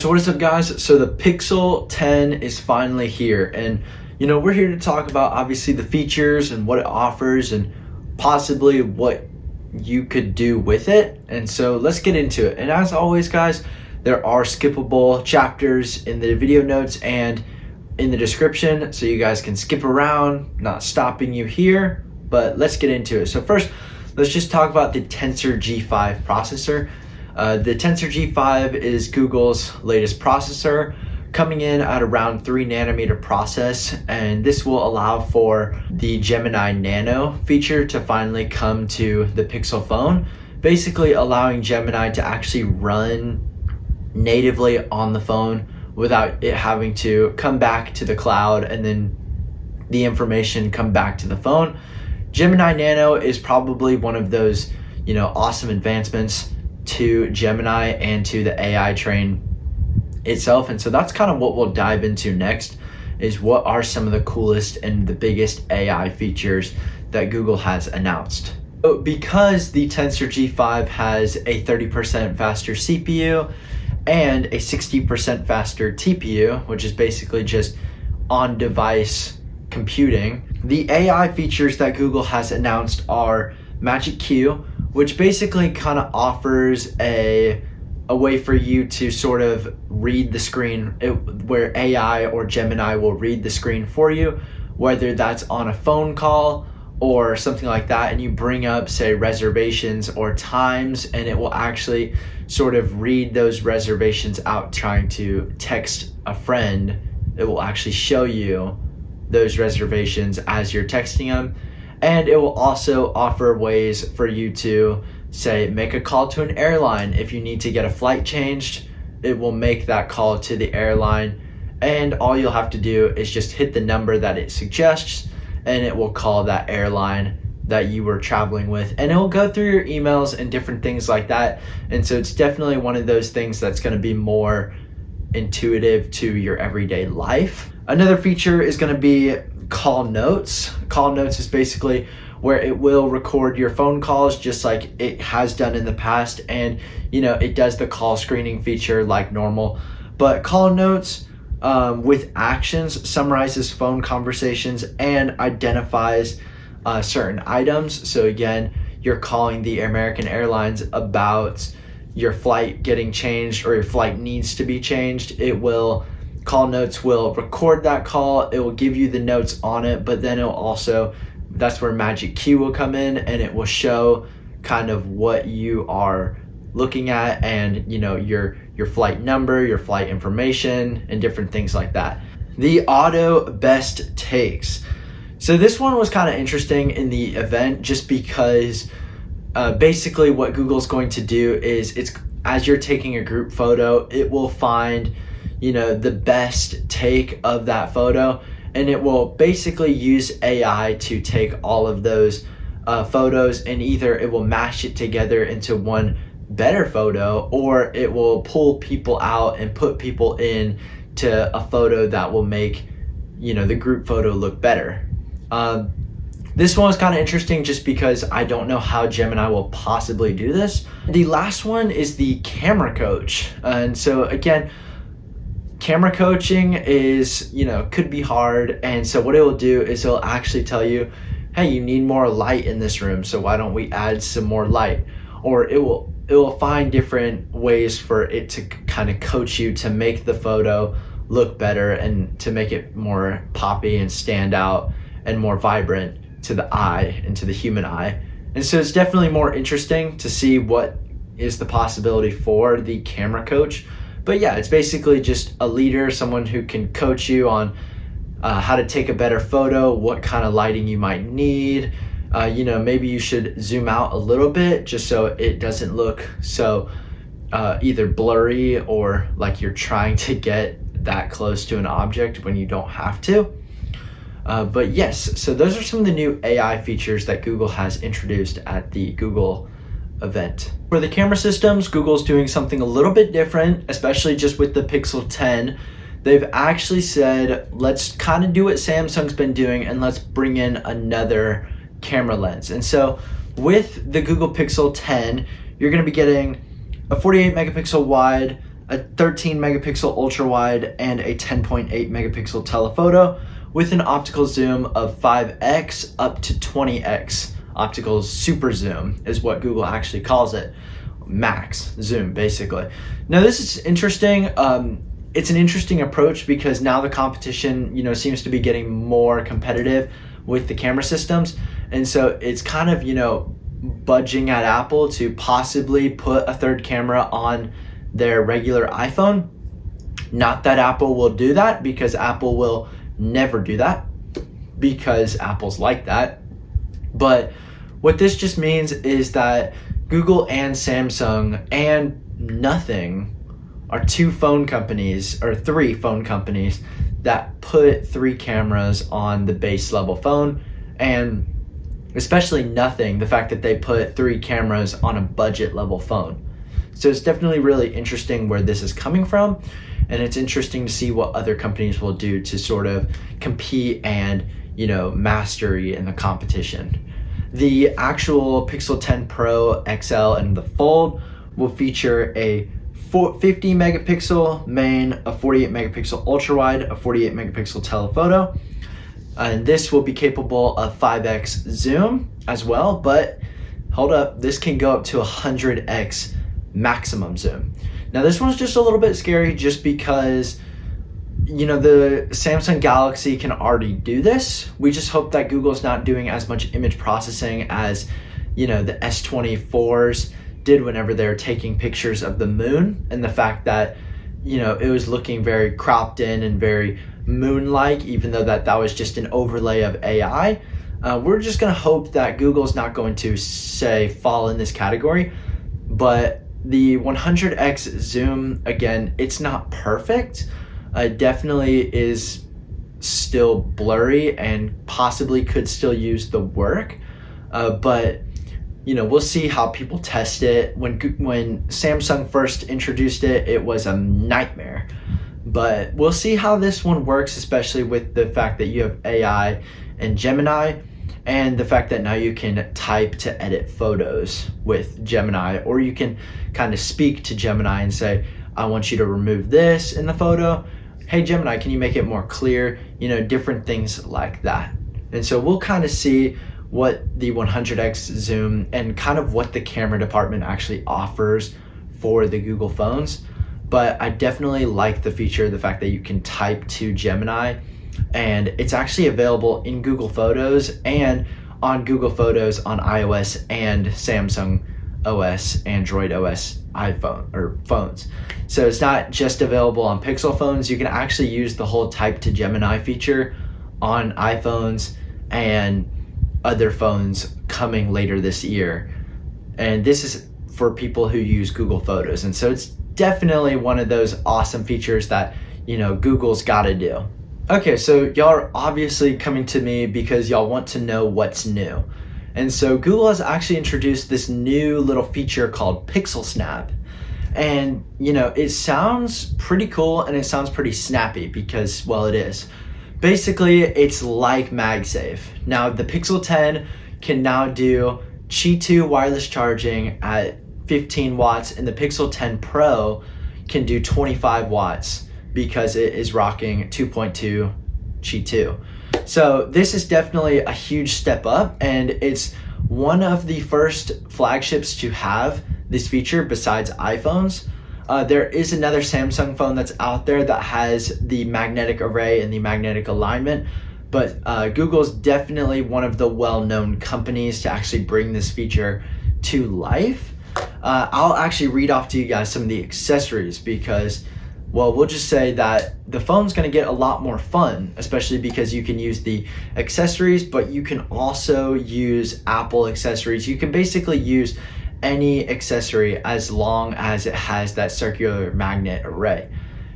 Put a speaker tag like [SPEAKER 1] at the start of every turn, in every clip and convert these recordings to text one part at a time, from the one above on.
[SPEAKER 1] So what is up, guys? So the Pixel 10 is finally here, and we're here to talk about obviously the features and what it offers and possibly what you could do with it. And so let's get into it. And as always, guys, there are skippable chapters in the video notes and in the description, so you guys can skip around, not stopping you here, but let's get into it. So first, let's just talk about the Tensor G5 processor. The Tensor G5 is Google's latest processor, coming in at around 3 nanometer process, and this will allow for the Gemini Nano feature to finally come to the Pixel phone, basically allowing Gemini to actually run natively on the phone without it having to come back to the cloud and then the information come back to the phone. Gemini Nano is probably one of those, awesome advancements to Gemini and to the AI train itself. And so that's kind of what we'll dive into next, is what are some of the coolest and the biggest AI features that Google has announced. So because the Tensor G5 has a 30% faster CPU and a 60% faster TPU, which is basically just on-device computing, the AI features that Google has announced are Magic Q, which basically kind of offers a way for you to sort of read the screen, where AI or Gemini will read the screen for you, whether that's on a phone call or something like that, and you bring up, say, reservations or times, and it will actually sort of read those reservations out. Trying to text a friend, it will actually show you those reservations as you're texting them. And it will also offer ways for you to, say, make a call to an airline. If you need to get a flight changed, it will make that call to the airline, and all you'll have to do is just hit the number that it suggests, and it will call that airline that you were traveling with, and it will go through your emails and different things like that. And so it's definitely one of those things that's going to be more intuitive to your everyday life. Another feature is going to be call notes. Call notes is basically where it will record your phone calls just like it has done in the past, and it does the call screening feature like normal. But call notes with actions summarizes phone conversations and identifies certain items. So again, you're calling the American Airlines about your flight getting changed, or your flight needs to be changed. Call notes will record that call. It will give you the notes on it, but then it'll also, that's where Magic Q will come in, and it will show kind of what you are looking at, and your flight number, your flight information, and different things like that. The auto best takes. So this one was kind of interesting in the event, just because basically what Google's going to do is, it's as you're taking a group photo, it will find the best take of that photo, and it will basically use AI to take all of those photos, and either it will mash it together into one better photo, or it will pull people out and put people in to a photo that will make the group photo look better. This one was kind of interesting just because I don't know how Gemini will possibly do this. The last one is the camera coach, and so again, camera coaching is, could be hard. And so what it will do is it'll actually tell you, hey, you need more light in this room, so why don't we add some more light? Or it will find different ways for it to kind of coach you to make the photo look better and to make it more poppy and stand out and more vibrant to the eye and to the human eye. And so it's definitely more interesting to see what is the possibility for the camera coach. But yeah, it's basically just a leader, someone who can coach you on how to take a better photo, what kind of lighting you might need. Maybe you should zoom out a little bit just so it doesn't look so either blurry or like you're trying to get that close to an object when you don't have to. But yes, so those are some of the new AI features that Google has introduced at the Google event. For the camera systems, Google's doing something a little bit different, especially just with the Pixel 10. They've actually said, let's kind of do what Samsung's been doing, and let's bring in another camera lens. And so with the Google Pixel 10, you're going to be getting a 48 megapixel wide, a 13 megapixel ultra wide, and a 10.8 megapixel telephoto with an optical zoom of 5x up to 20x. Optical super zoom is what Google actually calls it. Max zoom, basically. Now this is interesting. It's an interesting approach because now the competition, seems to be getting more competitive with the camera systems. And so it's kind of, budging at Apple to possibly put a third camera on their regular iPhone. Not that Apple will do that, because Apple will never do that, because Apple's like that. But what this just means is that Google and Samsung and Nothing are three phone companies that put 3 cameras on the base level phone, and especially Nothing, the fact that they put 3 cameras on a budget level phone. So it's definitely really interesting where this is coming from, and it's interesting to see what other companies will do to sort of compete and, mastery in the competition. The actual Pixel 10 Pro XL and the Fold will feature a 50 megapixel main, a 48 megapixel ultra wide, a 48 megapixel telephoto. And this will be capable of 5x zoom as well, but hold up, this can go up to 100x maximum zoom. Now this one's just a little bit scary just because, the Samsung Galaxy can already do this. We just hope that Google's not doing as much image processing as, the S24s did whenever they were taking pictures of the moon, and the fact that, it was looking very cropped in and very moon-like, even though that was just an overlay of AI. We're just going to hope that Google's not going to, fall in this category. But the 100x zoom, again, it's not perfect. Definitely is still blurry and possibly could still use the work. But we'll see how people test it. When Samsung first introduced it, it was a nightmare. But we'll see how this one works, especially with the fact that you have AI and Gemini, and the fact that now you can type to edit photos with Gemini, or you can kind of speak to Gemini and say, I want you to remove this in the photo. Hey Gemini, can you make it more clear? Different things like that. And so we'll kind of see what the 100x zoom and kind of what the camera department actually offers for the Google phones. But I definitely like the feature, the fact that you can type to Gemini, and it's actually available in Google Photos and on Google Photos on iOS and Samsung OS, Android OS iPhone or phones. So it's not just available on Pixel phones. You can actually use the whole type to Gemini feature on iPhones and other phones coming later this year. And this is for people who use Google Photos. And so it's definitely one of those awesome features that, Google's got to do. Okay, so y'all are obviously coming to me because y'all want to know what's new. And so Google has actually introduced this new little feature called Pixel Snap. And, it sounds pretty cool and it sounds pretty snappy because, well, it is. Basically, it's like MagSafe. Now, the Pixel 10 can now do Qi 2 wireless charging at 15 watts, and the Pixel 10 Pro can do 25 watts because it is rocking 2.2 Qi 2. So this is definitely a huge step up, and it's one of the first flagships to have this feature besides iPhones. There is another Samsung phone that's out there that has the magnetic array and the magnetic alignment, but Google's definitely one of the well-known companies to actually bring this feature to life. I'll actually read off to you guys some of the accessories because, well, we'll just say that the phone's going to get a lot more fun, especially because you can use the accessories, but you can also use Apple accessories. You can basically use any accessory as long as it has that circular magnet array.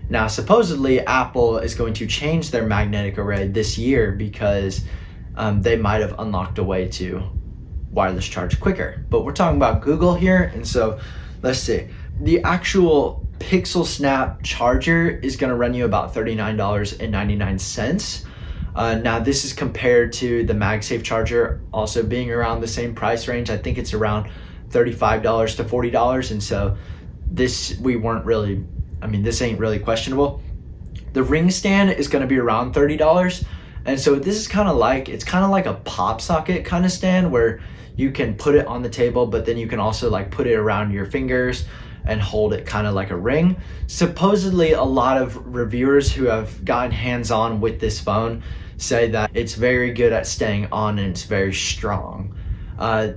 [SPEAKER 1] Now, supposedly Apple is going to change their magnetic array this year because they might have unlocked a way to wireless charge quicker. But we're talking about Google here, and so let's see. The actual Pixel Snap charger is going to run you about $39.99. Now this is compared to the MagSafe charger also being around the same price range. I think it's around $35 to $40, and so this we weren't really I mean, this ain't really questionable. The ring stand is going to be around $30. And so this is kind of like, it's kind of like a pop socket kind of stand where you can put it on the table, but then you can also like put it around your fingers and hold it kind of like a ring. Supposedly a lot of reviewers who have gotten hands-on with this phone say that it's very good at staying on and it's very strong.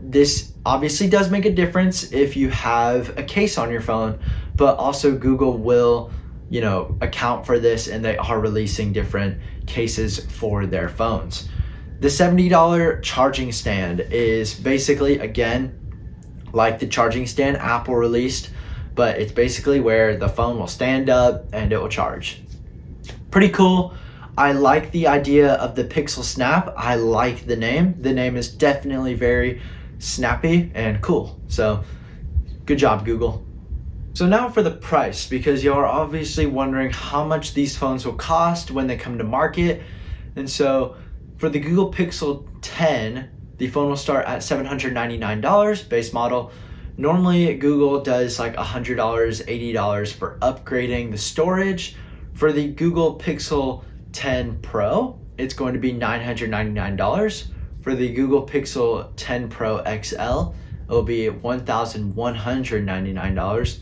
[SPEAKER 1] This obviously does make a difference if you have a case on your phone, but also Google will, you know, account for this, and they are releasing different cases for their phones. The $70 charging stand is basically, again, like the charging stand Apple released, but it's basically where the phone will stand up and it will charge. Pretty cool. I like the idea of the Pixel Snap. I like the name. The name is definitely very snappy and cool. So good job, Google. So now for the price, because you are obviously wondering how much these phones will cost when they come to market. And so for the Google Pixel 10, the phone will start at $799 base model. Normally Google does like $100, $80 for upgrading the storage. For the Google Pixel 10 Pro, it's going to be $999. For the Google Pixel 10 Pro XL, it will be $1,199.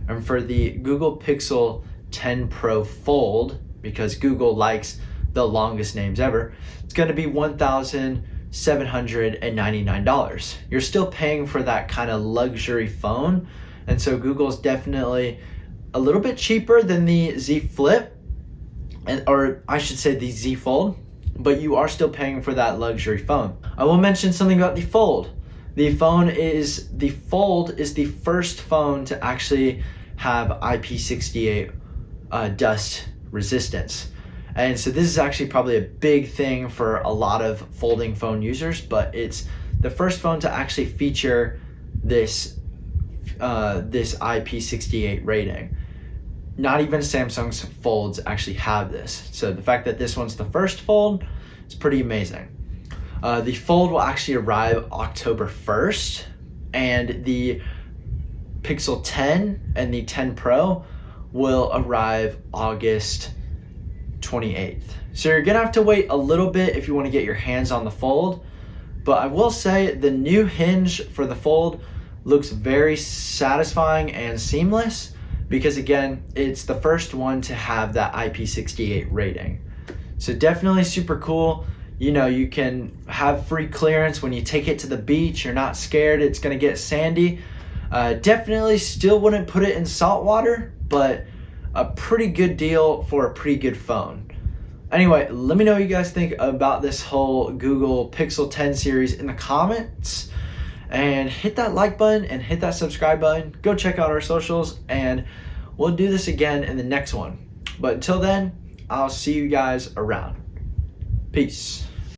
[SPEAKER 1] And for the Google Pixel 10 Pro Fold, because Google likes the longest names ever, it's going to be $1,799. You're still paying for that kind of luxury phone, and so Google's definitely a little bit cheaper than the Z Flip, or I should say the Z Fold, but you are still paying for that luxury phone. I will mention something about the Fold. The Fold is the first phone to actually have IP68 dust resistance. And so this is actually probably a big thing for a lot of folding phone users, but it's the first phone to actually feature this IP68 rating. Not even Samsung's Folds actually have this. So the fact that this one's the first Fold is pretty amazing. The Fold will actually arrive October 1st, and the Pixel 10 and the 10 Pro will arrive August 28th. So you're gonna have to wait a little bit if you want to get your hands on the Fold, but I will say the new hinge for the Fold looks very satisfying and seamless, because again, it's the first one to have that IP68 rating. So definitely super cool. You know, you can have free clearance when you take it to the beach. You're not scared it's gonna get sandy. Definitely still wouldn't put it in salt water, but a pretty good deal for a pretty good phone. Anyway, let me know what you guys think about this whole Google Pixel 10 series in the comments, and hit that like button and hit that subscribe button. Go check out our socials, and we'll do this again in the next one. But until then, I'll see you guys around. Peace.